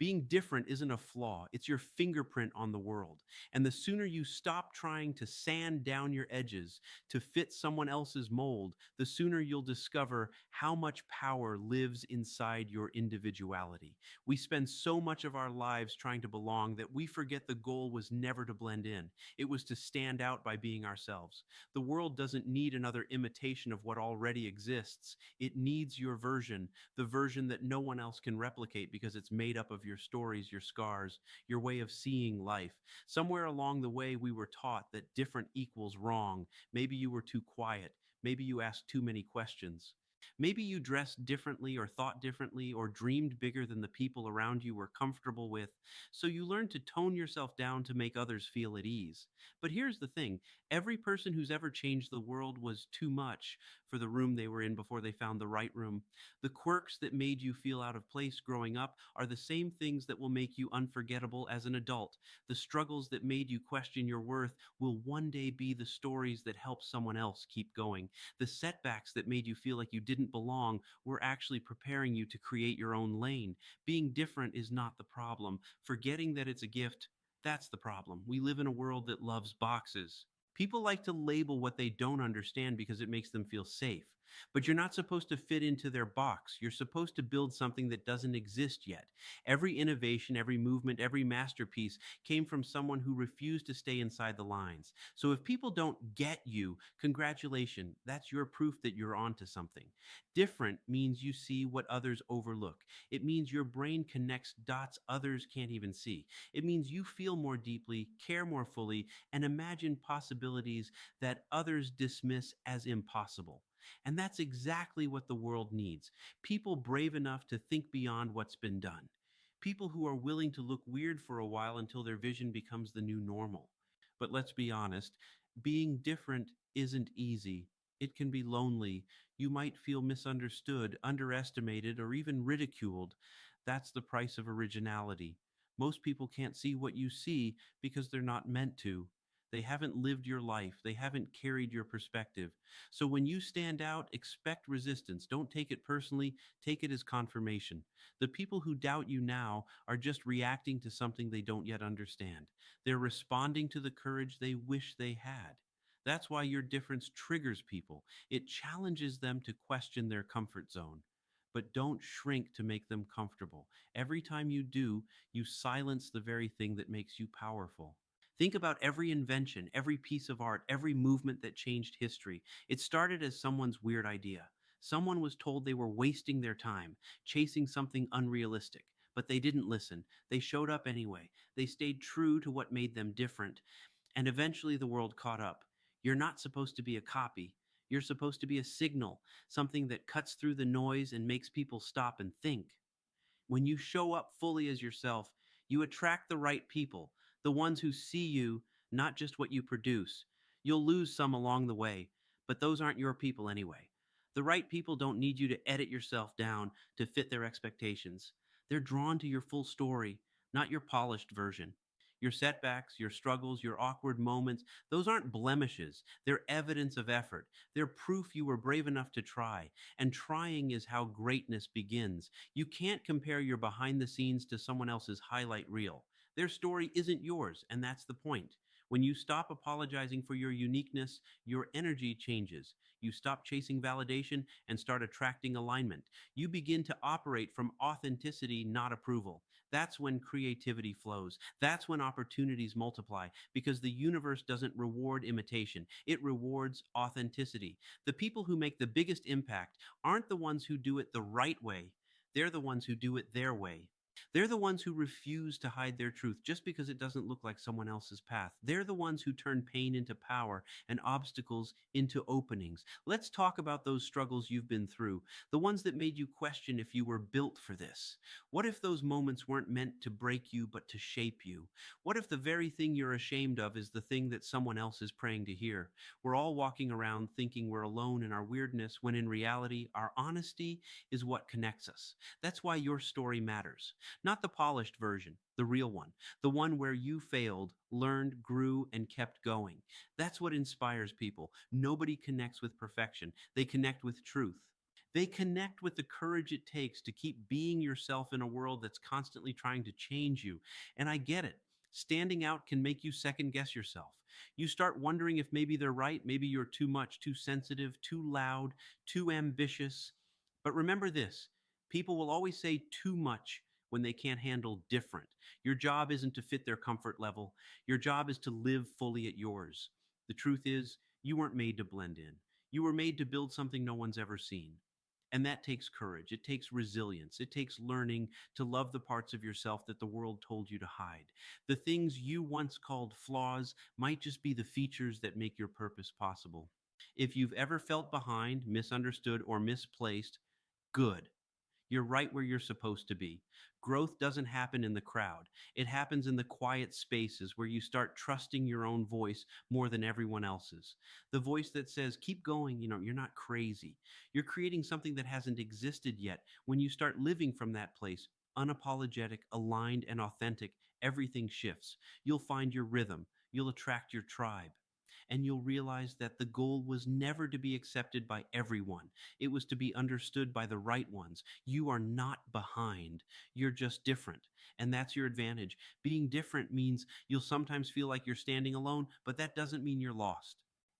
Being different isn't a flaw, it's your fingerprint on the world. And the sooner you stop trying to sand down your edges to fit someone else's mold, the sooner you'll discover how much power lives inside your individuality. We spend so much of our lives trying to belong that we forget the goal was never to blend in. It was to stand out by being ourselves. The world doesn't need another imitation of what already exists. It needs your version, the version that no one else can replicate because it's made up of your stories, your scars, your way of seeing life. Somewhere along the way, we were taught that different equals wrong. Maybe you were too quiet. Maybe you asked too many questions. Maybe you dressed differently or thought differently or dreamed bigger than the people around you were comfortable with. So you learned to tone yourself down to make others feel at ease. But here's the thing, every person who's ever changed the world was too much for the room they were in before they found the right room. The quirks that made you feel out of place growing up are the same things that will make you unforgettable as an adult. The struggles that made you question your worth will one day be the stories that help someone else keep going. The setbacks that made you feel like you didn't belong were actually preparing you to create your own lane. Being different is not the problem. Forgetting that it's a gift, that's the problem. We live in a world that loves boxes. People like to label what they don't understand because it makes them feel safe. But you're not supposed to fit into their box. You're supposed to build something that doesn't exist yet. Every innovation, every movement, every masterpiece came from someone who refused to stay inside the lines. So if people don't get you, congratulations, that's your proof that you're onto something. Different means you see what others overlook. It means your brain connects dots others can't even see. It means you feel more deeply, care more fully, and imagine possibilities that others dismiss as impossible. And that's exactly what the world needs. People brave enough to think beyond what's been done. People who are willing to look weird for a while until their vision becomes the new normal. But let's be honest, being different isn't easy. It can be lonely. You might feel misunderstood, underestimated, or even ridiculed. That's the price of originality. Most people can't see what you see because they're not meant to. They haven't lived your life. They haven't carried your perspective. So when you stand out, expect resistance. Don't take it personally. Take it as confirmation. The people who doubt you now are just reacting to something they don't yet understand. They're responding to the courage they wish they had. That's why your difference triggers people. It challenges them to question their comfort zone. But don't shrink to make them comfortable. Every time you do, you silence the very thing that makes you powerful. Think about every invention, every piece of art, every movement that changed history. It started as someone's weird idea. Someone was told they were wasting their time, chasing something unrealistic. But they didn't listen. They showed up anyway. They stayed true to what made them different. And eventually the world caught up. You're not supposed to be a copy. You're supposed to be a signal, something that cuts through the noise and makes people stop and think. When you show up fully as yourself, you attract the right people, the ones who see you, not just what you produce. You'll lose some along the way, but those aren't your people anyway. The right people don't need you to edit yourself down to fit their expectations. They're drawn to your full story, not your polished version. Your setbacks, your struggles, your awkward moments, those aren't blemishes. They're evidence of effort. They're proof you were brave enough to try. And trying is how greatness begins. You can't compare your behind the scenes to someone else's highlight reel. Their story isn't yours, and that's the point. When you stop apologizing for your uniqueness, your energy changes. You stop chasing validation and start attracting alignment. You begin to operate from authenticity, not approval. That's when creativity flows. That's when opportunities multiply because the universe doesn't reward imitation. It rewards authenticity. The people who make the biggest impact aren't the ones who do it the right way. They're the ones who do it their way. They're the ones who refuse to hide their truth just because it doesn't look like someone else's path. They're the ones who turn pain into power and obstacles into openings. Let's talk about those struggles you've been through, the ones that made you question if you were built for this. What if those moments weren't meant to break you but to shape you? What if the very thing you're ashamed of is the thing that someone else is praying to hear? We're all walking around thinking we're alone in our weirdness when in reality, our honesty is what connects us. That's why your story matters. Not the polished version, the real one, the one where you failed, learned, grew, and kept going. That's what inspires people. Nobody connects with perfection. They connect with truth. They connect with the courage it takes to keep being yourself in a world that's constantly trying to change you. And I get it. Standing out can make you second guess yourself. You start wondering if maybe they're right, maybe you're too much, too sensitive, too loud, too ambitious. But remember this, people will always say too much when they can't handle different. Your job isn't to fit their comfort level, your job is to live fully at yours. The truth is, you weren't made to blend in. You were made to build something no one's ever seen. And that takes courage. It takes resilience. It takes learning to love the parts of yourself that the world told you to hide. The things you once called flaws might just be the features that make your purpose possible. If you've ever felt behind, misunderstood, or misplaced, good. You're right where you're supposed to be. Growth doesn't happen in the crowd. It happens in the quiet spaces where you start trusting your own voice more than everyone else's. The voice that says, keep going, you're not crazy. You're creating something that hasn't existed yet. When you start living from that place, unapologetic, aligned, and authentic, everything shifts. You'll find your rhythm. You'll attract your tribe. And you'll realize that the goal was never to be accepted by everyone. It was to be understood by the right ones. You are not behind. You're just different. And that's your advantage. Being different means you'll sometimes feel like you're standing alone, but that doesn't mean you're lost.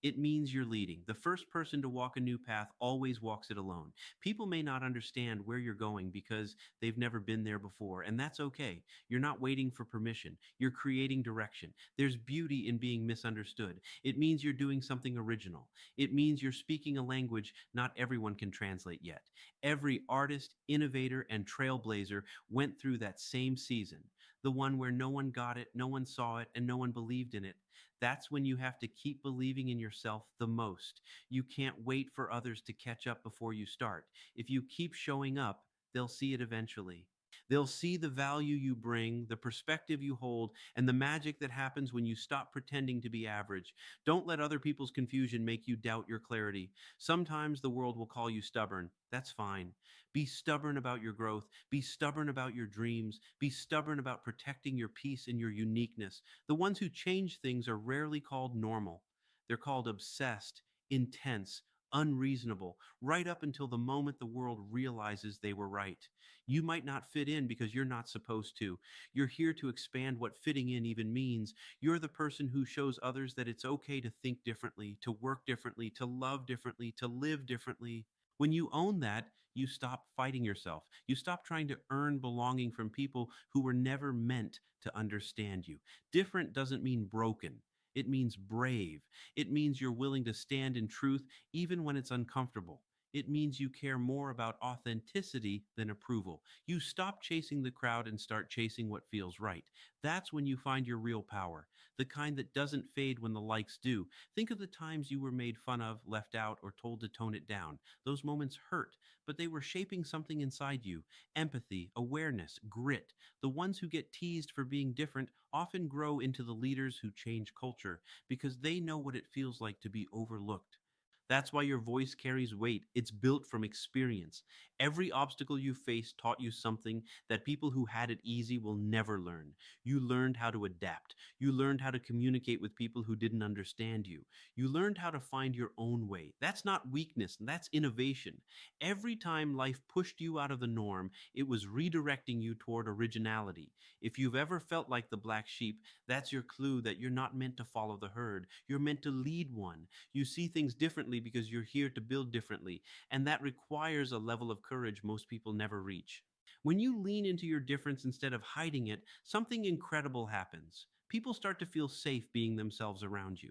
It means you're leading. The first person to walk a new path always walks it alone. People may not understand where you're going because they've never been there before, and that's okay. You're not waiting for permission. You're creating direction. There's beauty in being misunderstood. It means you're doing something original. It means you're speaking a language not everyone can translate yet. Every artist, innovator, and trailblazer went through that same season, the one where no one got it, no one saw it, and no one believed in it. That's when you have to keep believing in yourself the most. You can't wait for others to catch up before you start. If you keep showing up, they'll see it eventually. They'll see the value you bring, the perspective you hold, and the magic that happens when you stop pretending to be average. Don't let other people's confusion make you doubt your clarity. Sometimes the world will call you stubborn. That's fine. Be stubborn about your growth. Be stubborn about your dreams. Be stubborn about protecting your peace and your uniqueness. The ones who change things are rarely called normal. They're called obsessed, intense, unreasonable, right up until the moment the world realizes they were right. You might not fit in because you're not supposed to. You're here to expand what fitting in even means. You're the person who shows others that it's okay to think differently, to work differently, to love differently, to live differently. When you own that, you stop fighting yourself. You stop trying to earn belonging from people who were never meant to understand you. Different doesn't mean broken. It means brave. It means you're willing to stand in truth even when it's uncomfortable. It means you care more about authenticity than approval. You stop chasing the crowd and start chasing what feels right. That's when you find your real power, the kind that doesn't fade when the likes do. Think of the times you were made fun of, left out, or told to tone it down. Those moments hurt, but they were shaping something inside you: empathy, awareness, grit. The ones who get teased for being different often grow into the leaders who change culture because they know what it feels like to be overlooked. That's why your voice carries weight. It's built from experience. Every obstacle you faced taught you something that people who had it easy will never learn. You learned how to adapt. You learned how to communicate with people who didn't understand you. You learned how to find your own way. That's not weakness, that's innovation. Every time life pushed you out of the norm, it was redirecting you toward originality. If you've ever felt like the black sheep, that's your clue that you're not meant to follow the herd. You're meant to lead one. You see things differently because you're here to build differently, and that requires a level of courage most people never reach. When you lean into your difference instead of hiding it, something incredible happens. People start to feel safe being themselves around you.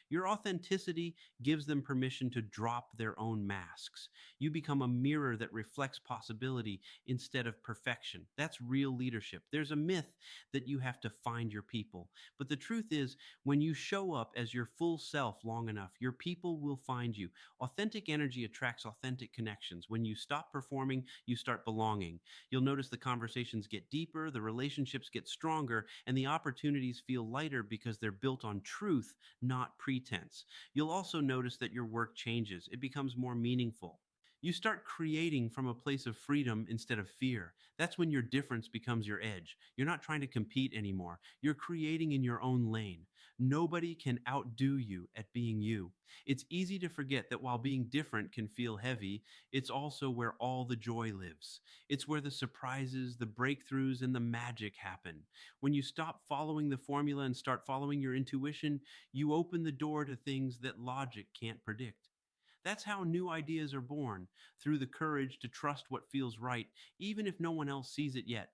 Your authenticity gives them permission to drop their own masks. You become a mirror that reflects possibility instead of perfection. That's real leadership. There's a myth that you have to find your people. But the truth is, when you show up as your full self long enough, your people will find you. Authentic energy attracts authentic connections. When you stop performing, you start belonging. You'll notice the conversations get deeper, the relationships get stronger, and the opportunities feel lighter because they're built on truth, not pretense. You'll also notice that your work changes. It becomes more meaningful. You start creating from a place of freedom instead of fear. That's when your difference becomes your edge. You're not trying to compete anymore. You're creating in your own lane. Nobody can outdo you at being you. It's easy to forget that while being different can feel heavy, it's also where all the joy lives. It's where the surprises, the breakthroughs, and the magic happen. When you stop following the formula and start following your intuition, you open the door to things that logic can't predict. That's how new ideas are born, through the courage to trust what feels right, even if no one else sees it yet.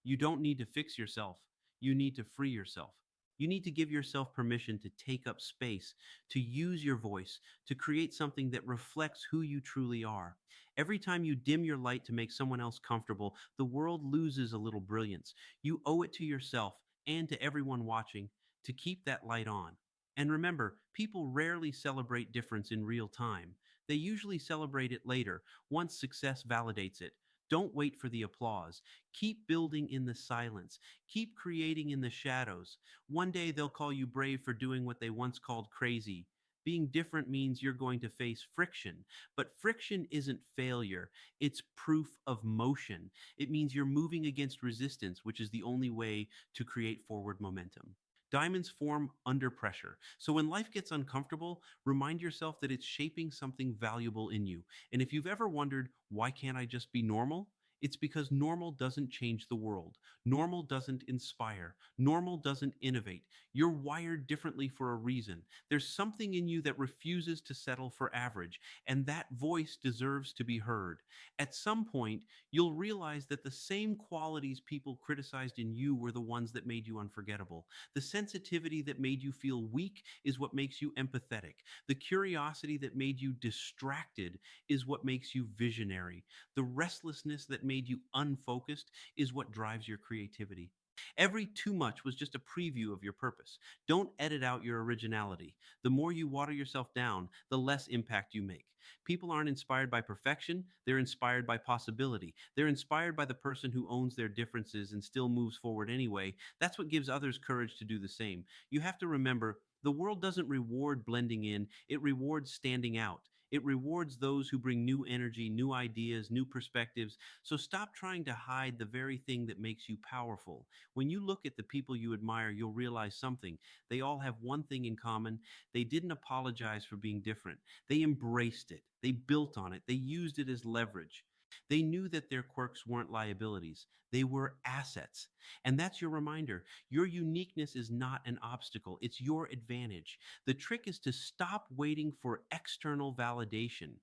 You don't need to fix yourself. You need to free yourself. You need to give yourself permission to take up space, to use your voice, to create something that reflects who you truly are. Every time you dim your light to make someone else comfortable, the world loses a little brilliance. You owe it to yourself and to everyone watching to keep that light on. And remember, people rarely celebrate difference in real time. They usually celebrate it later, once success validates it. Don't wait for the applause. Keep building in the silence. Keep creating in the shadows. One day they'll call you brave for doing what they once called crazy. Being different means you're going to face friction, but friction isn't failure. It's proof of motion. It means you're moving against resistance, which is the only way to create forward momentum. Diamonds form under pressure. So when life gets uncomfortable, remind yourself that it's shaping something valuable in you. And if you've ever wondered, why can't I just be normal? It's because normal doesn't change the world. Normal doesn't inspire. Normal doesn't innovate. You're wired differently for a reason. There's something in you that refuses to settle for average, and that voice deserves to be heard. At some point, you'll realize that the same qualities people criticized in you were the ones that made you unforgettable. The sensitivity that made you feel weak is what makes you empathetic. The curiosity that made you distracted is what makes you visionary. The restlessness that made you unfocused is what drives your creativity. Every too much was just a preview of your purpose. Don't edit out your originality. The more you water yourself down, the less impact you make. People aren't inspired by perfection, they're inspired by possibility. They're inspired by the person who owns their differences and still moves forward anyway. That's what gives others courage to do the same. You have to remember, the world doesn't reward blending in, it rewards standing out. It rewards those who bring new energy, new ideas, new perspectives. So stop trying to hide the very thing that makes you powerful. When you look at the people you admire, you'll realize something. They all have one thing in common. They didn't apologize for being different. They embraced it. They built on it. They used it as leverage. They knew that their quirks weren't liabilities. They were assets. And that's your reminder. Your uniqueness is not an obstacle. It's your advantage. The trick is to stop waiting for external validation.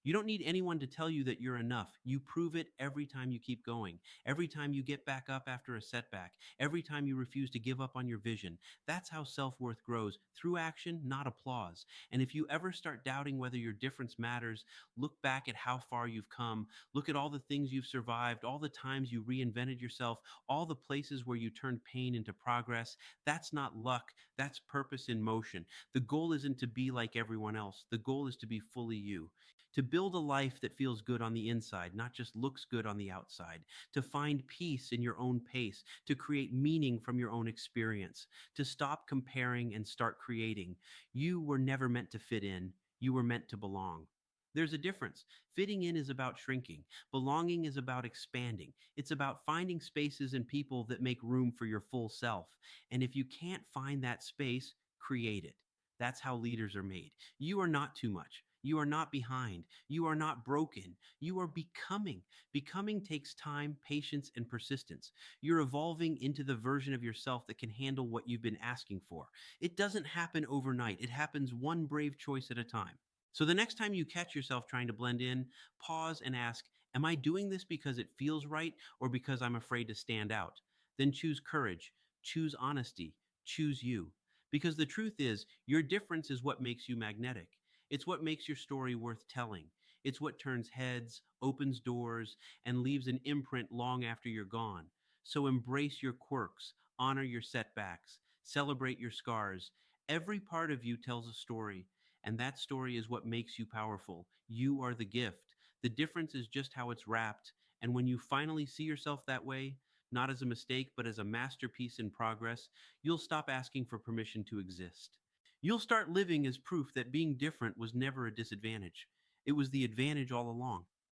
You don't need anyone to tell you that you're enough. You prove it every time you keep going, every time you get back up after a setback, every time you refuse to give up on your vision. That's how self worth grows through action, not applause. And if you ever start doubting whether your difference matters, look back at how far you've come. Look at all the things you've survived, all the times you reinvented yourself, all the places where you turned pain into progress. That's not luck, that's purpose in motion. The goal isn't to be like everyone else, the goal is to be fully you, to build a life that feels good on the inside, not just looks good on the outside, to find peace in your own pace, to create meaning from your own experience, to stop comparing and start creating. You were never meant to fit in, you were meant to belong. There's a difference. Fitting in is about shrinking. Belonging is about expanding. It's about finding spaces and people that make room for your full self. And if you can't find that space, create it. That's how leaders are made. You are not too much. You are not behind. You are not broken. You are becoming. Becoming takes time, patience, and persistence. You're evolving into the version of yourself that can handle what you've been asking for. It doesn't happen overnight. It happens one brave choice at a time. So the next time you catch yourself trying to blend in, pause and ask, am I doing this because it feels right or because I'm afraid to stand out? Then choose courage, choose honesty, choose you. Because the truth is, your difference is what makes you magnetic. It's what makes your story worth telling. It's what turns heads, opens doors, and leaves an imprint long after you're gone. So embrace your quirks, honor your setbacks, celebrate your scars. Every part of you tells a story, and that story is what makes you powerful. You are the gift. The difference is just how it's wrapped. And when you finally see yourself that way, not as a mistake, but as a masterpiece in progress, you'll stop asking for permission to exist. You'll start living as proof that being different was never a disadvantage. It was the advantage all along.